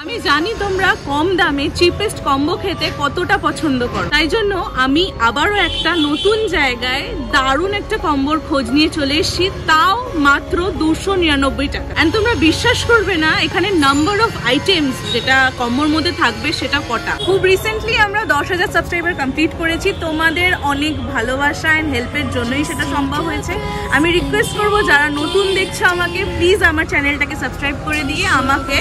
আমি জানি তোমরা কম দামে চিপেস্ট কম্বো খেতে কতটা পছন্দ করো, তাই জন্য আমি আবারও একটা নতুন জায়গায় দারুণ একটা কম্বোর খোঁজ নিয়ে চলে এসেছি, তাও মাত্র 299 টাকা। এন্ড তোমরা বিশ্বাস করবে না এখানে নাম্বার অফ আইটেমস যেটা কম্বোর মধ্যে থাকবে সেটা কটা। খুব রিসেন্টলি আমরা 10,000 সাবস্ক্রাইবার কমপ্লিট করেছি, তোমাদের অনেক ভালোবাসা এন্ড হেল্পের জন্যই সেটা সম্ভব হয়েছে। আমি রিকোয়েস্ট করবো যারা নতুন দেখছো আমাকে, প্লিজ আমার চ্যানেলটাকে সাবস্ক্রাইব করে দিয়ে আমাকে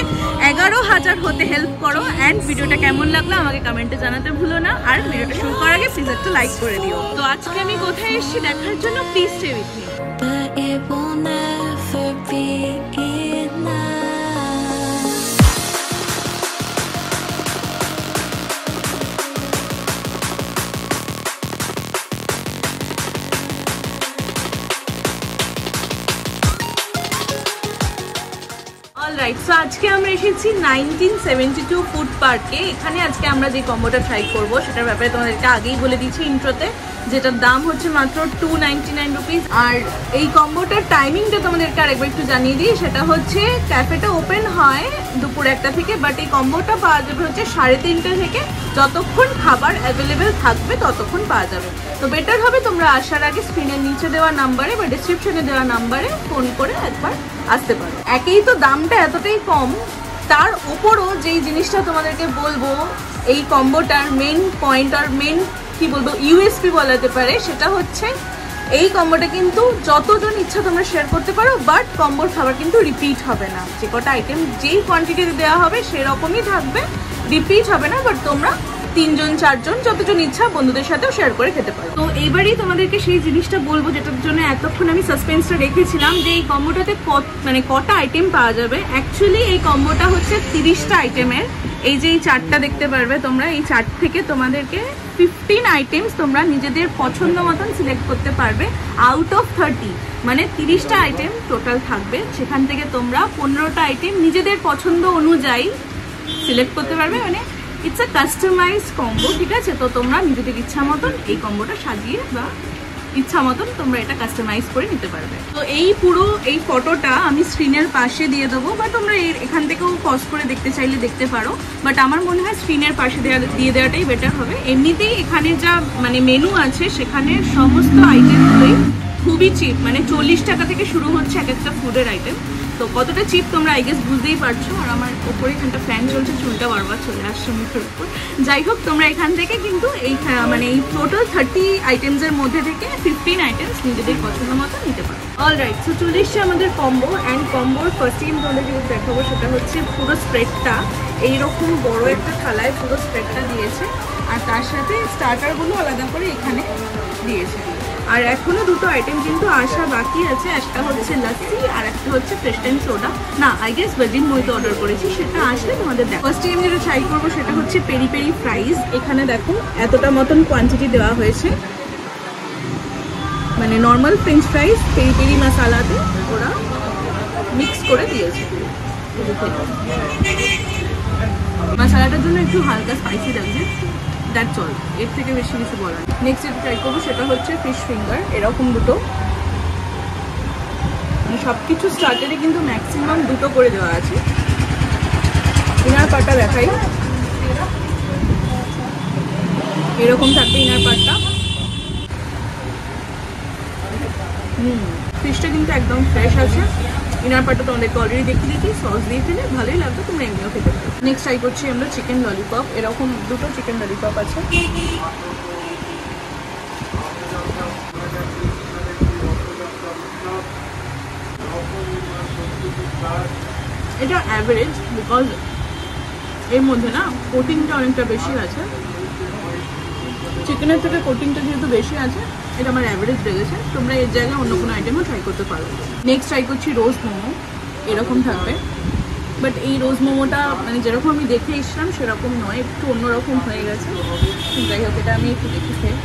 11,000 হতে হেল্প করো। এন্ড ভিডিওটা কেমন লাগলো আমাকে কমেন্টে জানাতে ভুলো না, আর ভিডিওটা শুরু করার আগে প্লিজ একটা লাইক করে দিও। তো আজকে আমি কোথায় এসেছি দেখার জন্য প্লিজ স্টে উইথ মি। আজকে আমরা এসেছি 1972 ফুড পার্কে। এখানে আজকে আমরা যে কম্বোটা ট্রাই করবো সেটার ব্যাপারে তোমাদেরকে আগেই বলে দিচ্ছি ইন্ট্রোতে, যেটার দাম হচ্ছে মাত্র 299 রুপিস। আর এই কম্বোটার টাইমিংটা তোমাদেরকে আরেকবার একটু জানিয়ে দিই, সেটা হচ্ছে ক্যাফেটা ওপেন হয় দুপুর 1টা থেকে, বাট এই কম্বোটা পাওয়া যাবে হচ্ছে 3:30 থেকে, যতক্ষণ খাবার অ্যাভেলেবেল থাকবে ততক্ষণ পাওয়া যাবে। তো বেটার হবে তোমরা আসার আগে স্ক্রিনের নিচে দেওয়া নাম্বারে বা ডিসক্রিপশনে দেওয়া নাম্বারে ফোন করে একবার আসতে পারো। একেই তো দামটা এতটাই কম, তার উপরও যেই জিনিসটা তোমাদেরকে বলবো এই কম্বোটার মেন পয়েন্ট আর মেন কি বলবো ইউএসপি বলাতে পারে, সেটা হচ্ছে এই কম্বোটা কিন্তু যতজন ইচ্ছা তোমরা শেয়ার করতে পারো, বাট কম্বোর খাবার কিন্তু রিপিট হবে না। যে কটা আইটেম যেই কোয়ান্টিটিতে দেওয়া হবে সেরকমই থাকবে, রিপিট হবে না। বাট তোমরা 3জন 4জন যতজন ইচ্ছা বন্ধুদের সাথেও শেয়ার করে খেতে পারো। তো এইবারই তোমাদেরকে সেই জিনিসটা বলবো যেটার জন্য এতক্ষণ আমি সাসপেন্সটা রেখেছিলাম, যে এই কম্বোটাতে কটা আইটেম পাওয়া যাবে। অ্যাকচুয়ালি এই কম্বোটা হচ্ছে 30টা আইটেমের। এই যে এই চার্টটা দেখতে পারবে তোমরা, এই চার্ট থেকে তোমাদেরকে 15 আইটেমস তোমরা নিজেদের পছন্দ মতন সিলেক্ট করতে পারবে আউট অফ 30। মানে 30টা আইটেম টোটাল থাকবে, সেখান থেকে তোমরা 15টা আইটেম নিজেদের পছন্দ অনুযায়ী সিলেক্ট করতে পারবে। মানে ইটস আ কাস্টমাইজ কম্বো, ঠিক আছে? তো তোমরা নিজেদের ইচ্ছা মতন এই কম্বোটা সাজিয়ে বা ইচ্ছা মতন তোমরা এটা কাস্টমাইজ করে নিতে পারবে। তো এই পুরো এই ফটোটা আমি স্ক্রিনের পাশে দিয়ে দেবো, বা তোমরা এখান থেকেও পজ করে দেখতে চাইলে দেখতে পারো, বাট আমার মনে হয় স্ক্রিনের পাশে দিয়ে দেওয়াটাই বেটার হবে। এমনিতেই এখানে যা মানে মেনু আছে সেখানে সমস্ত আইটেমগুলোই খুবই চিপ, মানে 40 টাকা থেকে শুরু হচ্ছে এক একটা ফুডের আইটেম। তো কতটা চিপ তোমরা আই গেস বুঝতেই পারছো। আর আমার ওপরে এখানটা ফ্যান চলছে, চুলটা বারবার চলে আসছে মুখের উপর। যাই হোক, তোমরা এখান থেকে কিন্তু এই মানে এই টোটাল 30 আইটেমসের মধ্যে থেকে 15 আইটেমস নিজেদের পছন্দ মতো নিতে পারো। অলরাইট, সো চলে এসছে আমাদের কম্বো। অ্যান্ড কম্বোর ফার্স্ট টাইম তোমাদের যেটা দেখাবো সেটা হচ্ছে পুরো স্প্রেডটা এইরকম বড় একটা থালায় পুরো স্প্রেডটা দিয়েছে, আর তার সাথে স্টার্টারগুলো আলাদা করে এখানে দিয়েছে। আর এখনো দুটো আইটেম কিন্তু আসা বাকি আছে, একটা হচ্ছে লাসি আর একটা হচ্ছে ফ্রেশ টাইম সোডা। না, আই গেস ভার্জিন মইতো অর্ডার করেছি, সেটা আসলে তোমাদের দেখো। ফার্স্ট টাইম যেটা ট্রাই করবো সেটা হচ্ছে পেরি পেরি ফ্রাইজ। এখানে দেখো এতটা মতন কোয়ান্টিটি দেওয়া হয়েছে, মানে normal French fries peri peri মশালাতে ওরা মিক্স করে দিয়েছে। মশালাটার জন্য একটু হালকা স্পাইসি লাগছে, দ্যাটস অল, এর থেকে বেশি কিছু বলার। নেক্সট যেটা ট্রাই করবো সেটা হচ্ছে ফিশ ফিঙ্গার, এরকম দুটো। সব কিছু স্টার্টারে কিন্তু ম্যাক্সিমাম দুটো করে দেওয়া আছে। ইনার পাটটা দেখাই, এরকম থাকবে ইনার পাটটা। ফিশটা কিন্তু একদম ফ্রেশ আছে। ইনার পাটটা তোমাদেরকে অলরেডি দেখিয়ে দিয়েছি, সস দিয়ে খেলে ভালোই লাগবে, তোমরা এমনিও খেতে পারো। নেক্সট ট্রাই করছি আমরা চিকেন ললিপপ, এরকম দুটো চিকেন ললিপপ আছে। এটা অ্যাভারেজ, বিকজ এর মধ্যে না কোটিংটা অনেকটা বেশি আছে, চিকেনের থেকে কোটিংটা যেহেতু বেশি আছে, এটা আমার অ্যাভারেজ লেগেছে। তোমরা এর জায়গায় অন্য কোনো আইটেমও ট্রাই করতে পারো। নেক্সট ট্রাই করছি রোজ মোমো, এরকম থাকবে। বাট এই রোজ মোমোটা মানে যেরকম আমি দেখে এসছিলাম সেরকম নয়, একটু অন্যরকম হয়ে গেছে। যাই হোক, এটা আমি একটু দেখে খেয়ে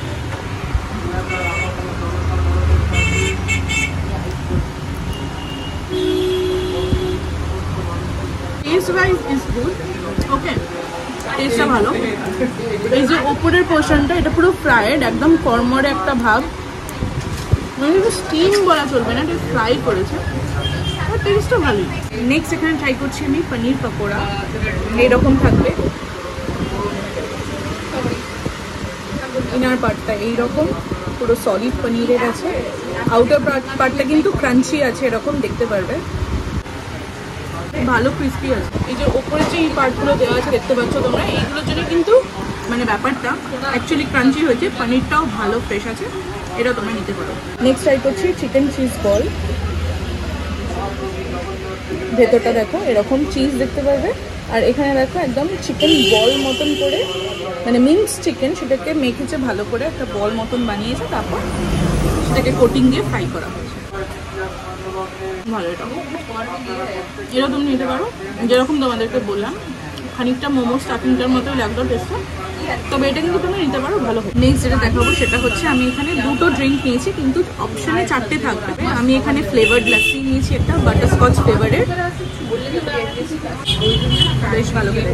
টেস্ট ওয়াইজ ইজ গুড, ওকে, টেস্টটা ভালো। এই যে ওপরের পোর্শনটা এটা পুরো ফ্রাইড, একদম কর্মরে একটা ভাব, মানে স্টিম বলা চলবে না, এটা ফ্রাই করেছে। টেস্টও ভালোই। নেক্সট এখানে ট্রাই করছি আমি পনির পকোড়া। এইরকম থাকবে, ইনার পার্টটা এইরকম পুরো সলিড পনিরের আছে, আউটার পার্টটা কিন্তু ক্রাঞ্চি আছে, এরকম দেখতে পারবে, ভালো ক্রিস্পি আছে। এই যে ওপরে যে এই পার্টগুলো দেওয়া আছে দেখতে পাচ্ছ তোমরা, এইগুলোর জন্য কিন্তু মানে ব্যাপারটা অ্যাকচুয়ালি ক্রাঞ্চি হয়েছে, পনিরটাও ভালো ফ্রেশ আছে, এটা তোমরা নিতে পারো। নেক্সট ট্রাই করছি চিকেন চিজ বল। ভেতরটা দেখো এরকম চিজ দেখতে পারবে, আর এখানে দেখো একদম চিকেন বল মতন করে, মানে মিন্স চিকেন সেটাকে মেখেছে ভালো করে, একটা বল মতন বানিয়েছে, তারপর সেটাকে কোটিং দিয়ে ফ্রাই করা হয়েছে। ভালো, এটা তুমি নিতে পারো, যেরকম তোমাদেরকে বললাম খানিকটা মোমো স্টাফিংটার মতোই লাগলো টেস্টটা, তবে এটা কিন্তু তুমি নিতে পারো, ভালো হবে। নেক্সট যেটা দেখাবো সেটা হচ্ছে আমি এখানে দুটো ড্রিঙ্ক নিয়েছি, কিন্তু অপশনে 4টে থাকবে। আমি এখানে ফ্লেভার্ড লাসি নিয়েছি, একটা বাটারস্কচ ফ্লেভারের, বেশ ভালো খেতে।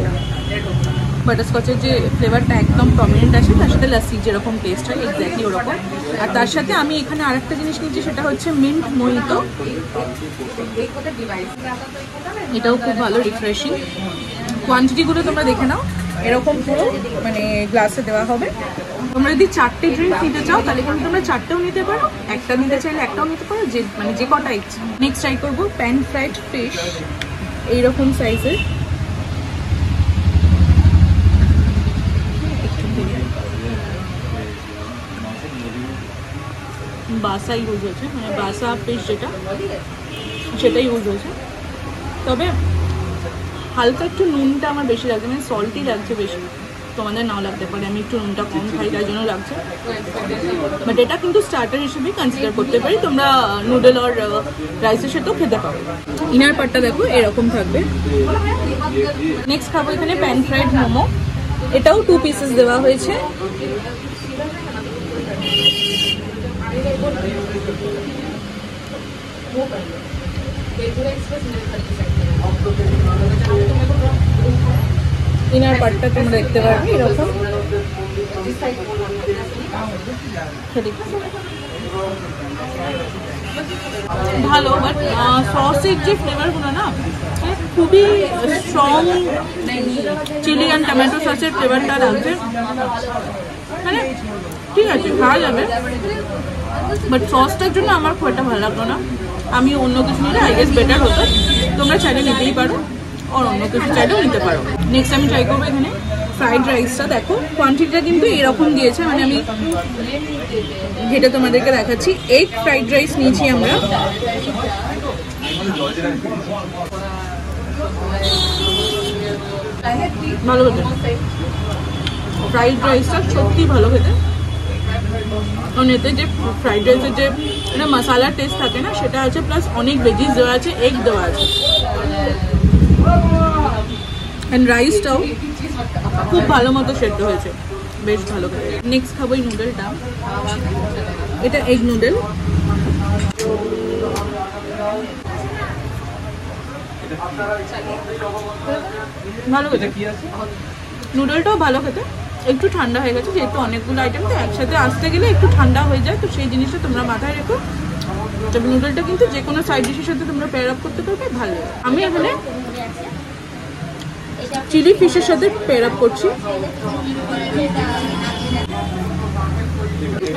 বাটারস্কচের যে ফ্লেভারটা একদম প্রমিনেন্ট আছে, তার সাথে লাসি যেরকম টেস্ট হয় এক্স্যাক্টলি ওরকম। আর তার সাথে আমি এখানে আরেকটা জিনিস নিয়েছি, সেটা হচ্ছে মিন্ট মোহিতো, এটাও খুব ভালো, রিফ্রেশিং। কোয়ান্টিটিগুলো তোমরা দেখে নাও, এরকম পুরো মানে গ্লাসে দেওয়া হবে। তোমরা যদি 4টে ড্রিঙ্ক নিতে চাও তাহলে কিন্তু তোমরা 4টেও নিতে পারো, একটা নিতে চাইলে একটাও নিতে পারো, যে মানে যে কটা ইচ্ছা। নেক্সট ট্রাই করবো প্যান ফ্রাইড ফিশ, এইরকম সাইজের, বাসা ইউজ হয়েছে, মানে বাসা ফিশ যেটা সেটা ইউজ হয়েছে, তবে হালকা একটু নুনটা আমার বেশি লাগছে, মানে সল্টি লাগছে বেশি, তোমাদের নাও লাগতে পারে, আমি একটু নুনটা কম খাই তার জন্য লাগছে। বাট এটা কিন্তু স্টার্টার হিসেবেই কনসিডার করতে পারি, তোমরা নুডল আর রাইসের সাথেও খেতে পারো। ইনার পার্টটা দেখো এরকম থাকবে। নেক্সট খাবো এখানে প্যান ফ্রাইড মোমো, এটাও 2 পিসেস দেওয়া হয়েছে। ইনার পার্টটা তোমরা দেখতে পারবে এরকম, ভালো। বাট সসের যে ফ্লেভারগুলো না খুবই স্ট্রং, চিলি অ্যান্ড টমেটো সসের ফ্লেভারটা লাগছে, মানে ঠিক আছে খাওয়া যাবে, বাট সসটার জন্য আমার খুব একটা ভালো লাগলো না। আমি অন্য কিছু নিলে আই গেস বেটার হতো, তোমরা চাইলে নিতেই পারো, আর অন্য কিছু চাইলেও নিতে পারো। নেক্সট আমি ট্রাই করবো এখানে ফ্রাইড রাইসটা। দেখো কোয়ান্টিটিটা কিন্তু এরকম দিয়েছে, মানে আমি যেটা তোমাদেরকে দেখাচ্ছি, এগ ফ্রাইড রাইস নিয়েছি আমরা। ভালো খেতে, ফ্রাইড রাইসটা সত্যি ভালো খেতে, কারণ এতে যে ফ্রাইড রাইসের যে একটা মশালার টেস্ট থাকে না সেটা আছে, প্লাস অনেক ভেজিস দেওয়া আছে, এগ দেওয়া আছে, অ্যান্ড রাইসটাও খুব ভালো মতো সেদ্ধ হয়েছে, বেশ ভালো খেতে। নেক্সট খাবো এই নুডলটা, এটা এগ নুডল, ভালো খেতে, নুডলটাও ভালো খেতে, একটু ঠান্ডা হয়ে গেছে, যেহেতু অনেকগুলো আইটেম তো একসাথে আসতে গেলে একটু ঠান্ডা হয়ে যায়, তো সেই জিনিসটা তোমরা মাথায় রেখো। তবে নুডলটা কিন্তু যে কোনো সাইড ডিশের সাথে তোমরা পেয়ার আপ করতে পারবে, ভালো। আমি এখানে চিলি ফিশের সাথে পেয়ার আপ করছি,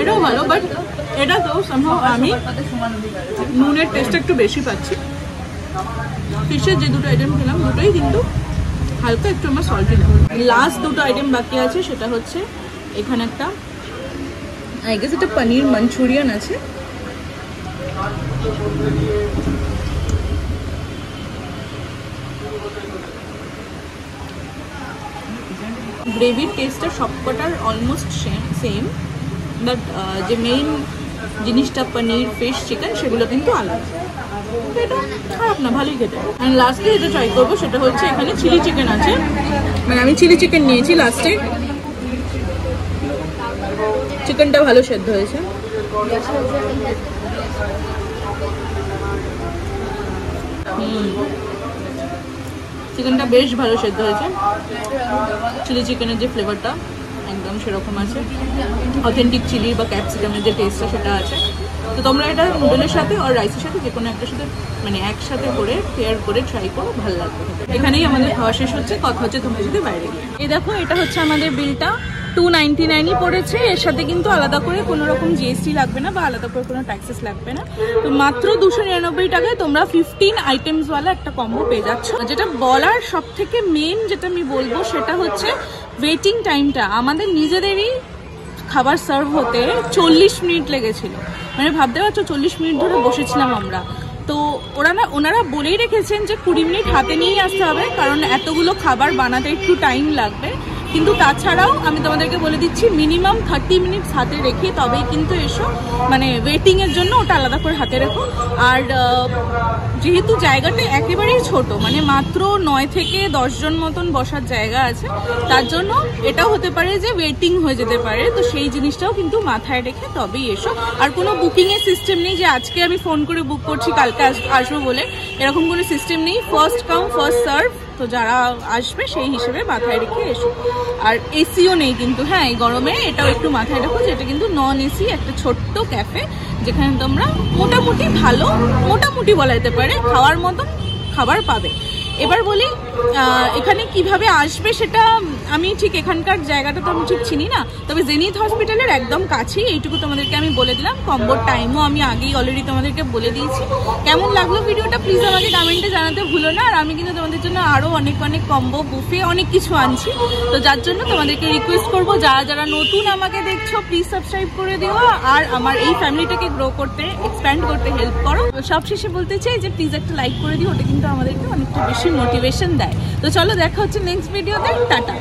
এটাও ভালো, বাট এটা তো সম্ভব আমি নুনের টেস্টটা একটু বেশি পাচ্ছি। ফিশের যে দুটো আইটেম খেলাম দুটোই কিন্তু হালকা একটু আমার সল্টি লাগে। লাস্ট দুটো আইটেম বাকি আছে, সেটা হচ্ছে এখানে একটা আই গেস এটা পনির মাঞ্চুরিয়ান আছে, গ্রেভির টেস্টটা সবকটার অলমোস্ট সেম, বাট যে মেইন জিনিসটা পনির ফিশ চিকেন সেগুলো কিন্তু আলাদা, এটা খারাপ না, ভালোই খেতে। আর লাস্টে যেটা ট্রাই করবো সেটা হচ্ছে এখানে চিলি চিকেন আছে, মানে আমি চিলি চিকেন নিয়েছি লাস্টে, চিকেনটা ভালো সেদ্ধ হয়েছে। চিকেনটা বেশ ভালো সেদ্ধ হয়েছে, চিলি চিকেনের যে ফ্লেভারটা একদম সেরকম আছে, অথেন্টিক চিলি বা ক্যাপসিকামের যে টেস্টটা সেটা আছে, তো তোমরা এটা নুডলের সাথে আর রাইসের সাথে যে কোনো একটার সাথে মানে একসাথে করে পেয়ার করে ট্রাই করো, ভালো লাগবে। এখানেই আমাদের খাওয়া শেষ হচ্ছে, কথা হচ্ছে তোমার সাথে বাইরে গিয়ে। এই দেখো এটা হচ্ছে আমাদের বিলটা, 299ই পড়েছে। এর সাথে কিন্তু আলাদা করে কোনো রকম জিএসটি লাগবে না বা আলাদা করে কোনো ট্যাক্সেস লাগবে না। তো মাত্র 299 টাকায় তোমরা 15 আইটেমসওয়ালা একটা কম্বো পেয়ে যাচ্ছ। যেটা বলার সব থেকে মেন যেটা আমি বলবো সেটা হচ্ছে ওয়েটিং টাইমটা। আমাদের নিজেদেরই খাবার সার্ভ হতে 40 মিনিট লেগেছিল, মানে ভাবতে পারছো 40 মিনিট ধরে বসেছিলাম আমরা। তো ওনারা বলেই রেখেছেন যে 20 মিনিট হাতে নিয়েই আসতে হবে, কারণ এতগুলো খাবার বানাতে একটু টাইম লাগবে। কিন্তু তাছাড়াও আমি তোমাদেরকে বলে দিচ্ছি মিনিমাম 30 মিনিটস হাতে রেখে তবেই কিন্তু এসো, মানে ওয়েটিংয়ের জন্য ওটা আলাদা করে হাতে রেখো। আর যেহেতু জায়গাটা একেবারেই ছোট, মানে মাত্র 9 থেকে 10 জন মতন বসার জায়গা আছে, তার জন্য এটাও হতে পারে যে ওয়েটিং হয়ে যেতে পারে। তো সেই জিনিসটাও কিন্তু মাথায় রেখে তবেই এসো। আর কোনো বুকিংয়ের সিস্টেম নেই যে আজকে আমি ফোন করে বুক করছি কালকে আসবো বলে, এরকম কোনো সিস্টেম নেই। ফার্স্ট কাম ফার্স্ট সার্ভ, তো যারা আসবে সেই হিসেবে মাথায় রেখে এসো। আর এসিও নেই কিন্তু, হ্যাঁ এই গরমে এটাও একটু মাথায় রাখো যে এটা কিন্তু নন এসি একটা ছোট্ট ক্যাফে, যেখানে তোমরা মোটামুটি ভালো, মোটামুটি বলা যেতে পারে খাওয়ার মতন খাবার পাবে। এবার বলি এখানে কিভাবে আসবে সেটা আমি ঠিক এখানকার জায়গাটা তো আমি ঠিক চিনি না, তবে জেনিথ হসপিটালের একদম কাছেই, এইটুকু তোমাদেরকে আমি বলে দিলাম। কম্বোর টাইমও আমি আগেই অলরেডি তোমাদেরকে বলে দিয়েছি। কেমন লাগলো ভিডিওটা প্লিজ আমাকে কমেন্টে জানাতে ভুলো না। আর আমি কিন্তু তোমাদের জন্য আরও অনেক অনেক কম্বো বুফে অনেক কিছু আনছি, তো যার জন্য তোমাদেরকে রিকোয়েস্ট করবো যারা যারা নতুন আমাকে দেখছো প্লিজ সাবস্ক্রাইব করে দিও আর আমার এই ফ্যামিলিটাকে গ্রো করতে, এক্সপ্যান্ড করতে হেল্প করো। সবশেষে বলতে চাই যে প্লিজ একটা লাইক করে দিও, ওটা কিন্তু আমাদেরকে অনেকটা বেশি মোটিভেশন দেয়। তো চলো দেখা হচ্ছে নেক্সট ভিডিওতে, টাটা।